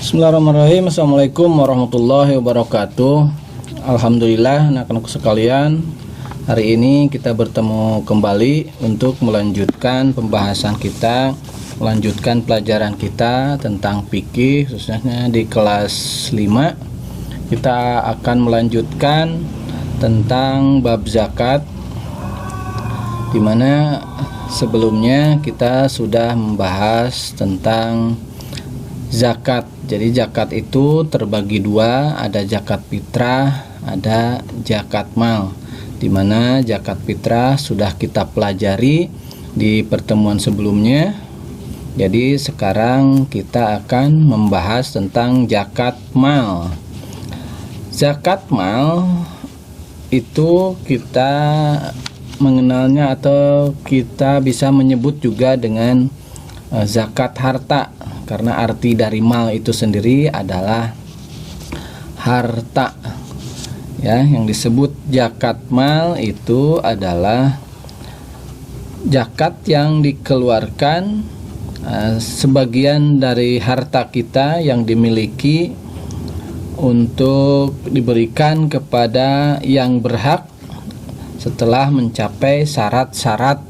Bismillahirrahmanirrahim. Assalamualaikum warahmatullahi wabarakatuh. Alhamdulillah anak-anakku sekalian, hari ini kita bertemu kembali untuk melanjutkan pembahasan kita, melanjutkan pelajaran kita tentang fikih, khususnya di kelas 5. Kita akan melanjutkan tentang bab zakat, dimana sebelumnya kita sudah membahas tentang zakat. Jadi zakat itu terbagi dua, ada zakat fitrah, ada zakat mal. Dimana zakat fitrah sudah kita pelajari di pertemuan sebelumnya. Jadi sekarang kita akan membahas tentang zakat mal. Zakat mal itu kita mengenalnya atau kita bisa menyebut juga dengan zakat harta, karena arti dari mal itu sendiri adalah harta. Ya, yang disebut zakat mal itu adalah zakat yang dikeluarkan sebagian dari harta kita yang dimiliki untuk diberikan kepada yang berhak setelah mencapai syarat-syarat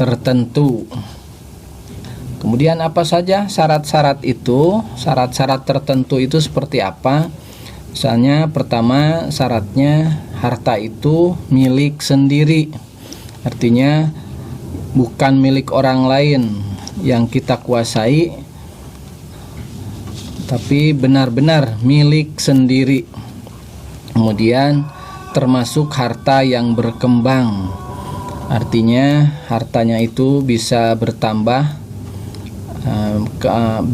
tertentu. Kemudian apa saja syarat-syarat itu? Syarat-syarat tertentu itu seperti apa? Misalnya pertama, syaratnya harta itu milik sendiri. Artinya bukan milik orang lain yang kita kuasai, tapi benar-benar milik sendiri. Kemudian termasuk harta yang berkembang. Artinya hartanya itu bisa bertambah,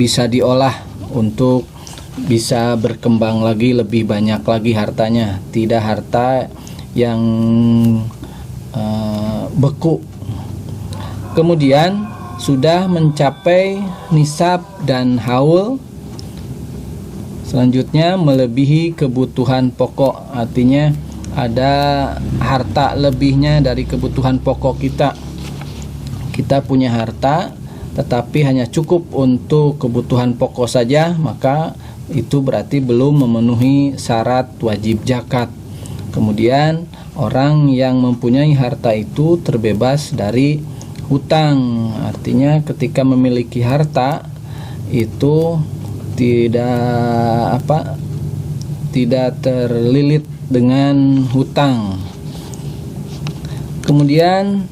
bisa diolah untuk bisa berkembang lagi, lebih banyak lagi hartanya, tidak harta yang beku. Kemudian sudah mencapai nisab dan haul. Selanjutnya melebihi kebutuhan pokok, artinya ada harta lebihnya dari kebutuhan pokok kita. Kita punya harta tetapi hanya cukup untuk kebutuhan pokok saja, maka itu berarti belum memenuhi syarat wajib zakat. Kemudian orang yang mempunyai harta itu terbebas dari hutang. Artinya ketika memiliki harta itu tidak terlilit dengan hutang. Kemudian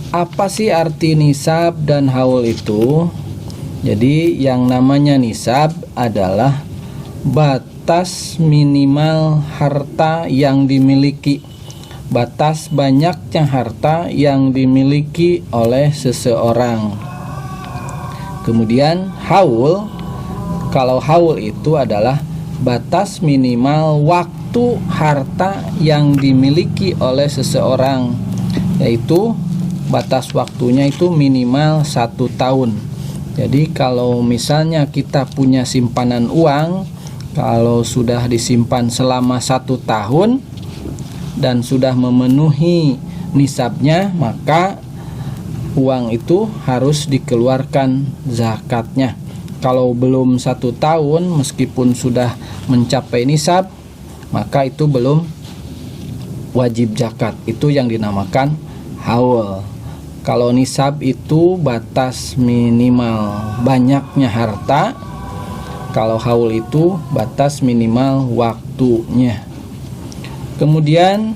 apa sih arti nisab dan haul itu? Jadi yang namanya nisab adalah batas minimal harta yang dimiliki, batas banyaknya harta yang dimiliki oleh seseorang. Kemudian haul, kalau haul itu adalah batas minimal waktu harta yang dimiliki oleh seseorang, yaitu batas waktunya itu minimal 1 tahun. Jadi kalau misalnya kita punya simpanan uang, kalau sudah disimpan selama 1 tahun dan sudah memenuhi nisabnya, maka uang itu harus dikeluarkan zakatnya. Kalau belum 1 tahun meskipun sudah mencapai nisab, maka itu belum wajib zakat. Itu yang dinamakan haul. Kalau nisab itu batas minimal banyaknya harta, kalau haul itu batas minimal waktunya. Kemudian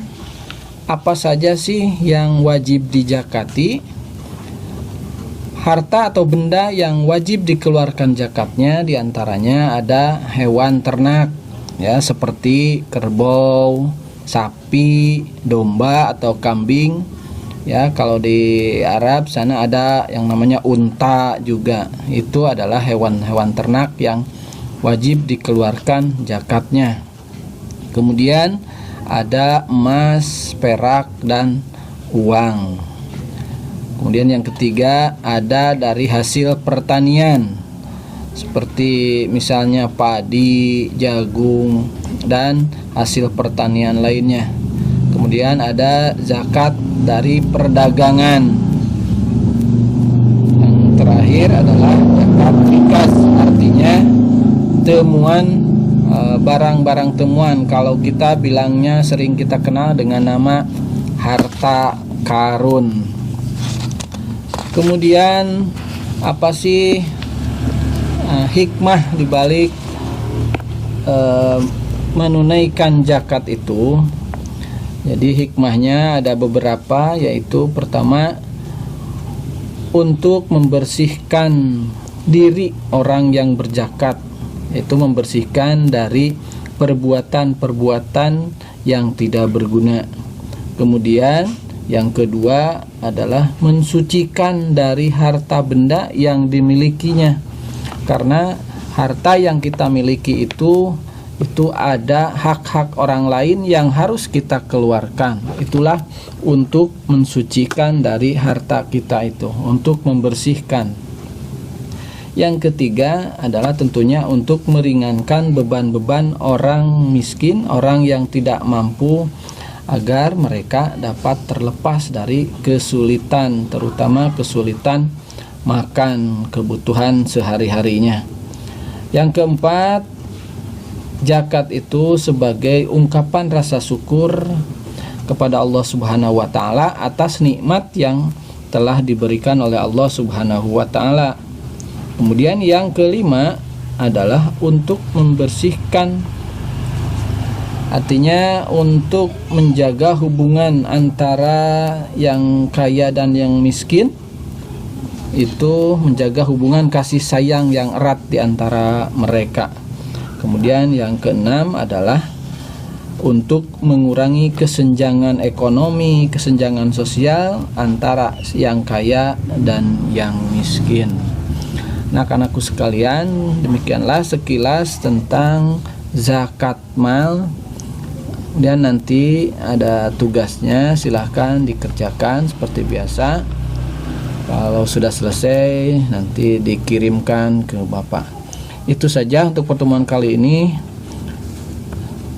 apa saja sih yang wajib dizakati? Harta atau benda yang wajib dikeluarkan zakatnya diantaranya ada hewan ternak, ya, seperti kerbau, sapi, domba atau kambing. Ya, kalau di Arab sana ada yang namanya unta juga. Itu adalah hewan-hewan ternak yang wajib dikeluarkan zakatnya. Kemudian ada emas, perak, dan uang. Kemudian yang ketiga ada dari hasil pertanian, seperti misalnya padi, jagung, dan hasil pertanian lainnya. Kemudian ada zakat dari perdagangan. Yang terakhir adalah zakat rikas, artinya temuan, barang-barang temuan. Kalau kita bilangnya sering kita kenal dengan nama harta karun. Kemudian apa sih hikmah dibalik menunaikan zakat itu? Jadi hikmahnya ada beberapa, yaitu pertama, untuk membersihkan diri orang yang berzakat, yaitu membersihkan dari perbuatan-perbuatan yang tidak berguna. Kemudian yang kedua adalah mensucikan dari harta benda yang dimilikinya, karena harta yang kita miliki itu ada hak-hak orang lain yang harus kita keluarkan. Itulah untuk mensucikan dari harta kita itu, untuk membersihkan. Yang ketiga adalah tentunya untuk meringankan beban-beban orang miskin, orang yang tidak mampu, agar mereka dapat terlepas dari kesulitan, terutama kesulitan makan, kebutuhan sehari-harinya. Yang keempat, zakat itu sebagai ungkapan rasa syukur kepada Allah Subhanahu wa taala atas nikmat yang telah diberikan oleh Allah Subhanahu wa taala. Kemudian yang kelima adalah untuk membersihkan, artinya untuk menjaga hubungan antara yang kaya dan yang miskin, itu menjaga hubungan kasih sayang yang erat di antara mereka. Kemudian yang keenam adalah untuk mengurangi kesenjangan ekonomi, kesenjangan sosial antara yang kaya dan yang miskin. Nah, anak-anakku sekalian, demikianlah sekilas tentang zakat mal. Kemudian nanti ada tugasnya, silahkan dikerjakan seperti biasa. Kalau sudah selesai, nanti dikirimkan ke Bapak. Itu saja untuk pertemuan kali ini.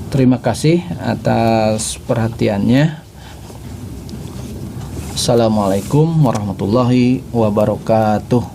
Terima kasih atas perhatiannya. Assalamualaikum warahmatullahi wabarakatuh.